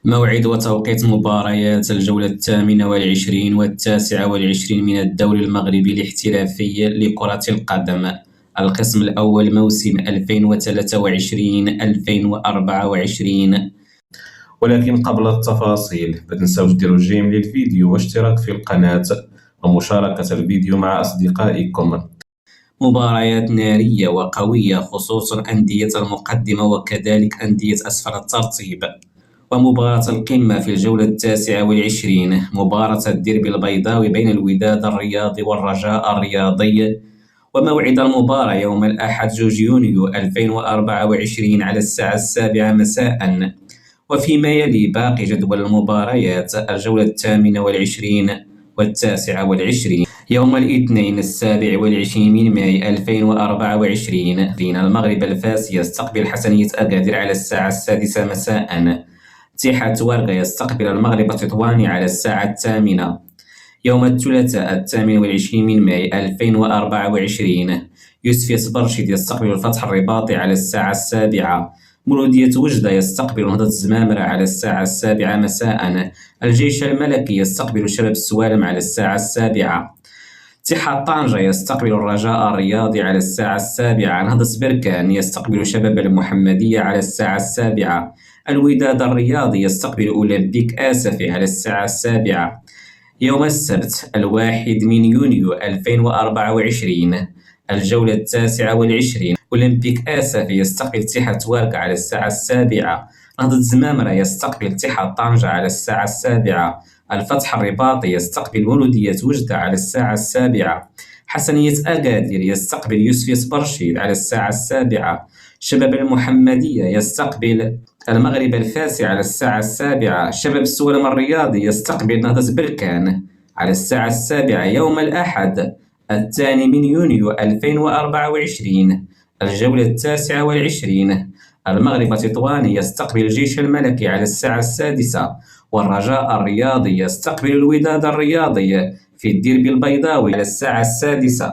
موعد وتوقيت مباريات الجولة 28 و29 من الدوري المغربي الاحترافي لكرة القدم. القسم الأول موسم 2023-2024. ولكن قبل التفاصيل لا تنساو ديروا جيم للفيديو واشتراك في القناة ومشاركة الفيديو مع أصدقائكم. مباريات نارية وقوية، خصوصا أندية المقدمة وكذلك أندية أسفل الترتيب. ومباراة القمة في الجولة 29، مباراة الديربي البيضاوي بين الوداد الرياضي والرجاء الرياضي. وموعد المباراة يوم الأحد 2 يونيو 2024 على الساعة 7 مساء. وفيما يلي باقي جدول المباريات الجولة 28 و29. يوم الاثنين 27 من ماي 2024 المغرب الفاس يستقبل حسنية أكادير على الساعة 6 مساء. اتحاد ورقة يستقبل المغرب التطواني على الساعة 8. يوم الثلاثاء 28 من ماي 2024 يوسفية برشيد يستقبل الفتح الرباطي على الساعة 7. مولودية وجدة يستقبل نهضة الزمامرة على الساعة 7 مساء. الجيش الملكي يستقبل شباب السوالم على الساعة 7. اتحاد طنجة يستقبل الرجاء الرياضي على الساعة 7. نهضة بركان يستقبل شباب المحمدية على الساعة 7. الوداد الرياضي يستقبل أولمبيك آسفي على الساعة 7. يوم السبت 1 من يونيو 2024 الجولة 29، أولمبيك آسفي يستقبل اتحاد ورقة على الساعة 7. نهضة الزمامرة يستقبل اتحاد طنجة على الساعة 7. الفتح الرباطي يستقبل مولودية وجدة على الساعة 7. حسنية أكادير يستقبل يوسفية برشيد على الساعة 7. شباب المحمدية يستقبل المغرب الفاسي على الساعة 7. شباب السوالم الرياضي يستقبل نهضة بركان على الساعة 7. يوم الأحد 2 من يونيو 2024 الجولة 29، المغرب التطواني يستقبل الجيش الملكي على الساعة 6. والرجاء الرياضي يستقبل الوداد الرياضي في الديربي البيضاوي على الساعة 6.